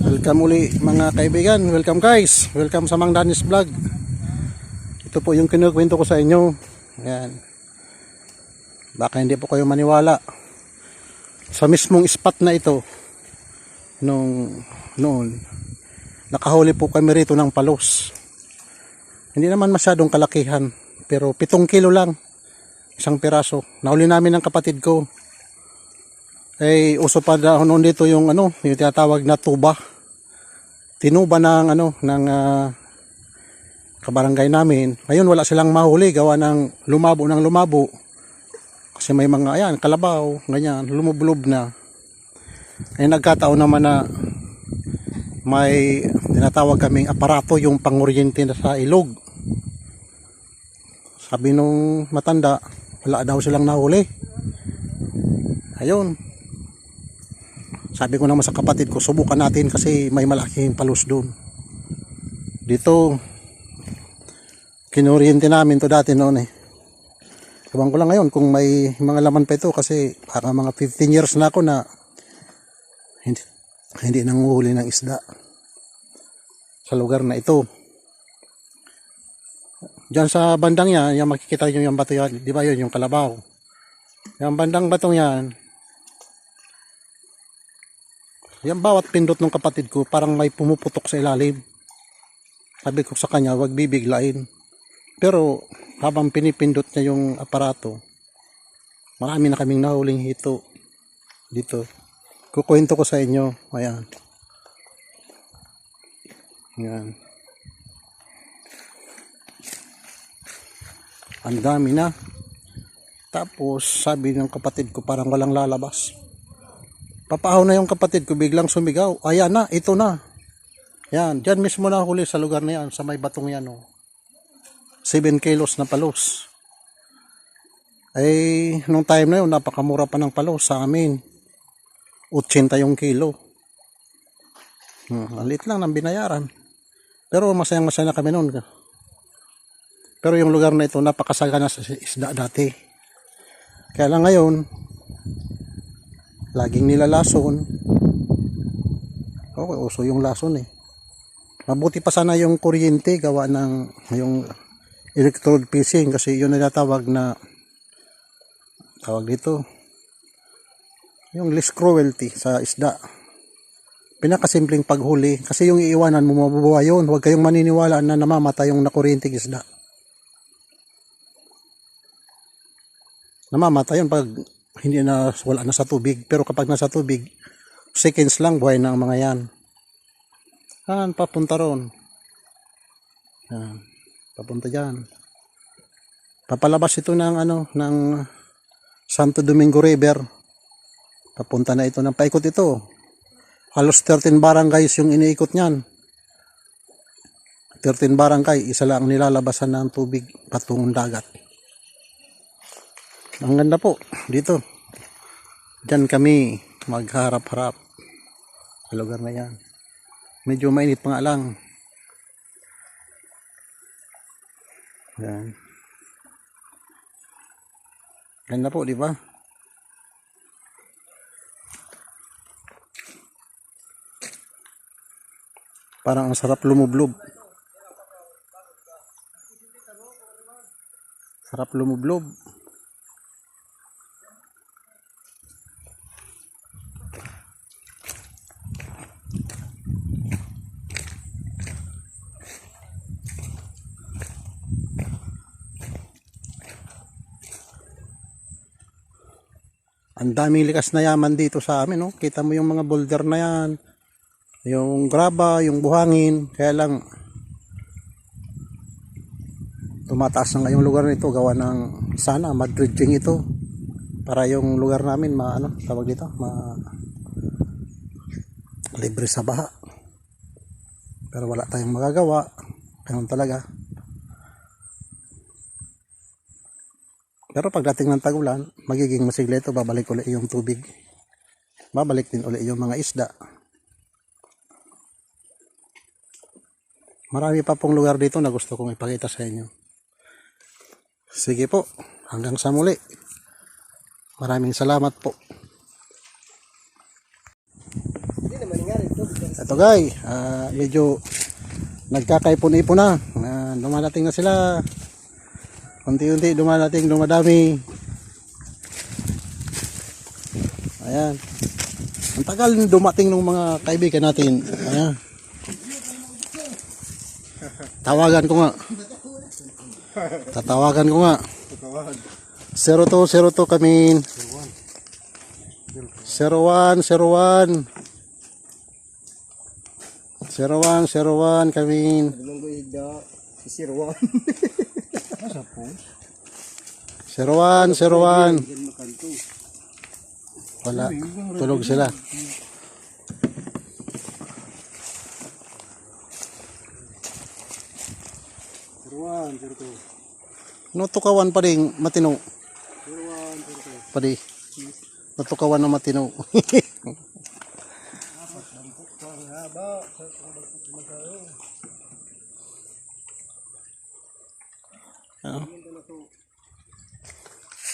Welcome uli mga kaibigan, welcome guys, welcome sa Mang Danis Vlog. Ito po yung kinukwento ko sa inyo. Ayan. Baka hindi po kayo maniwala. Sa mismong spot na ito, noon, nakahuli po kami rito ng palos. Hindi naman masyadong kalakihan, pero 7 kilo lang, isang piraso. Nahuli namin ng kapatid ko. Uso pa noon dito yung yung tinatawag na tuba. Tinuba ng kabarangay namin. Ngayon wala silang mahuli, gawa ng lumabo. Kasi may mga kalabaw, ganyan, lumublob na. Nagkataon naman na may tinatawag kaming aparato, yung panguryente na sa ilog. Sabi nung matanda, wala daw silang nahuli. Ayun. Sabi ko naman sa kapatid ko, subukan natin kasi may malaking palos doon. Dito, kinuryente namin to dati noon eh. Ewan ko lang ngayon kung may mga laman pa ito kasi para mga 15 years na ako na hindi nanguhuli ng isda sa lugar na ito. Diyan sa bandang yan, yung makikita nyo yung bato yan, di ba yun yung kalabaw? Yung bandang batong yan, yan bawat pindot ng kapatid ko parang may pumuputok sa ilalim. Sabi ko sa kanya, wag bibiglain. Pero habang pinipindot niya yung aparato, marami na kaming nahuling hito dito. Kukwento ko sa inyo. Ayan. Ayan. Ang dami na. Tapos sabi ng kapatid ko parang walang lalabas. Papahaw na yung kapatid ko, biglang sumigaw. Ayan na, ito na. Yan, dyan mismo na huli sa lugar na yan, sa may batong yan. 7 kilos na palos. Nung time na yun, napakamura pa ng palos sa amin. 80 yung kilo. Alit lang ng binayaran. Pero masayang-masaya na kami noon. Pero yung lugar na ito, napakasagana sa isda dati. Kaya lang ngayon, laging nilalason. Okay, uso yung lason eh. Mabuti pa sana yung kuryente gawa ng yung electrode fishing kasi yun na tawag dito yung least cruelty sa isda. Pinakasimpleng paghuli kasi yung iiwanan mo mabubuhay yun. Huwag kayong maniniwala na namamatay yung nakuryenteng isda. Namamatay yun pag hindi na, wala na sa tubig. Pero kapag nasa tubig, seconds lang buhay na ang mga yan. Papunta ron. Yan, papunta dyan. Papalabas ito ng Santo Domingo River. Papunta na ito ng paikot ito. Halos 13 barangays yung iniikot niyan. 13 barangay, isa lang nilalabasan ng tubig patungong dagat. Ang ganda po dito. Diyan kami magharap-harap sa lugar na yan. Medyo mainit pa nga lang. Yan. Ganda po, di ba? Parang ang sarap lumublob. Sarap lumublob. Ang daming likas na yaman dito sa amin, no? Kita mo yung mga boulder na yan, yung graba, yung buhangin. Kaya lang tumataas na ngayong lugar nito gawa ng sana mud-dredging ito para yung lugar namin tawag dito, libre sa baha. Pero wala tayong magagawa. Ganun talaga. Pero pagdating ng tag-ulan, magiging masigla ito, babalik ulit yung tubig. Babalik din ulit yung mga isda. Marami pa pong lugar dito na gusto kong ipakita sa inyo. Sige po, hanggang sa muli. Maraming salamat po. Ito guys, medyo nagkakaipon-ipon na. Dumadating na sila. Unti-unti dumadating, dumadami. Ayan. Ang tagal dumating ng mga kaibigan natin. Ayan. Tawagan ko nga. Tatawagan ko nga. 0202 kami. 0101 0101 kami. Si Sirwan. 0101. Wala, tulog sila. Nutukawan pa rin matino. Padi. Nutukawan na matino.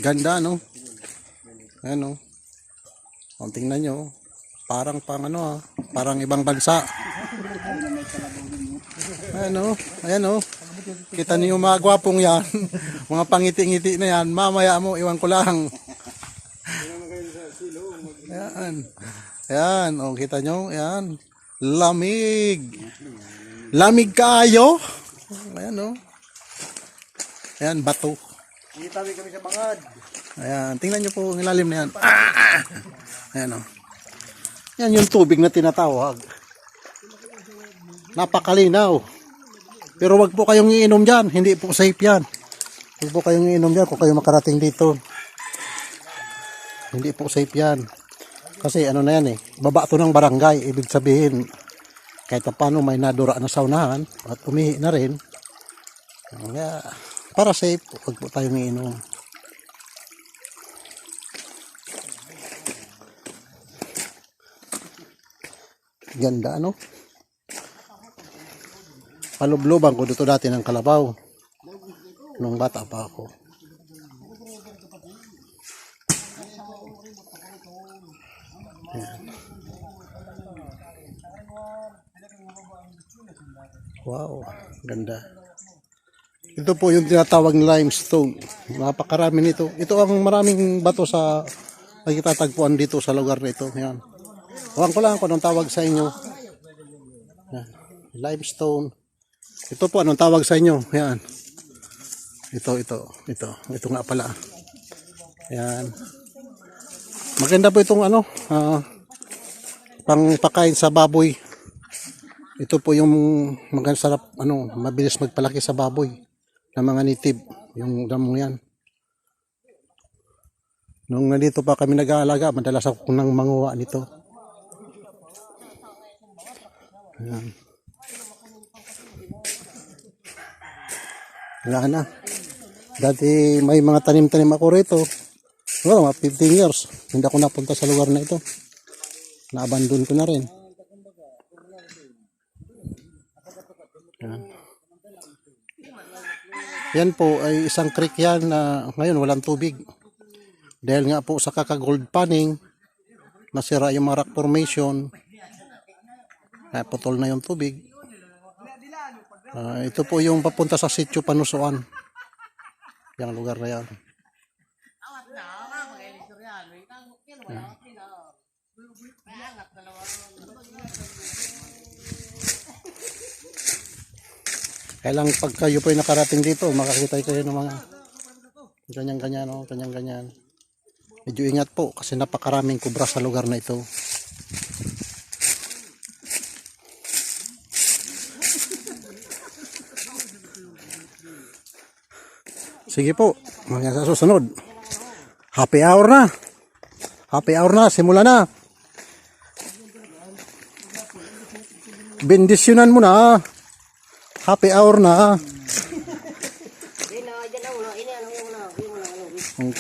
Ganda no? Ano? Kung tingnan nyo, parang pang ano parang ibang bansa. Ayan o, ayan o. Kita niyo mga gwapong yan, mga pangiti-ngiti na yan, mamaya mo, iwan ko lang. Ayan. Ayan, o kita nyo, ayan. Lamig. Lamig kayo. Ayan o. Ayan, bato. Hindi tabi kami sa bangad. Ayan, tingnan nyo po ang ilalim na yan. Ayan o. Yan yung tubig na tinatawag. Napakalinaw. Pero wag po kayong iinom dyan. Hindi po safe yan. Wag po kayong iinom dyan kung kayo makarating dito. Hindi po safe yan. Kasi ano na yan baba to ng barangay. Ibig sabihin, kahit paano may nadura na saunahan at umihi na rin. Kaya, para safe, wag po tayong iinom. Ganda ano? Palubluban ko dito dati ng kalabaw nung bata pa ako. Ayan. Wow, ganda. Ito po yung tinatawag na limestone. Napakarami nito. Ito ang maraming bato sa pagkitatagpuan dito sa lugar na ito. Ayan. Huwag ko lang kung anong tawag sa inyo. Ayan. Limestone. Ito po, anong tawag sa inyo? Ayan. Ito nga pala. Ayan. Maganda po itong pangpakain sa baboy. Ito po yung maganda sarap, mabilis magpalaki sa baboy ng mga native. Yung damo yan. Nung nandito pa kami nag-aalaga, madalas ako nang manguha nito. Ayan. Wala na. Dati may mga tanim-tanim ako rito. Well, mga 15 years. Hindi ako napunta sa lugar na ito. Na-abandon ko na rin. Yan. Yan po ay isang creek yan na ngayon walang tubig. Dahil nga po sa kaka-gold panning, nasira yung mga rock formation. Kaya putol na yung tubig. Ito po yung papunta sa Sitio Panusuan. Yung lugar na yan. Kailang pag kayo po ay nakarating dito, makakita kayo ng mga ganyan-ganyan. Medyo ingat po kasi napakaraming kubra sa lugar na ito. Sige po, mga sa susunod. Happy hour na. Happy hour na, simula na. Bendisyonan mo na. Happy hour na.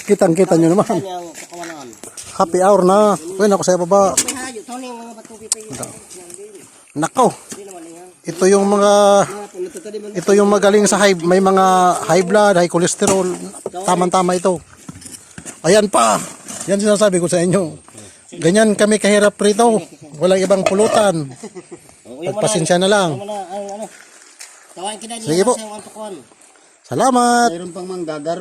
Kitang-kita nyo naman. Happy hour na. Uy, nako sa baba. Nako. Ito yung magaling sa may mga high blood, high cholesterol. Tama-tama ito. Ayan pa. Yan sinasabi ko sa inyo. Ganyan kami kahirap rito. walang ibang pulutan. Pagpasensya na lang. Tawain kita Sige po. sa yung antukuan. Salamat. Mayroon pang manggagar.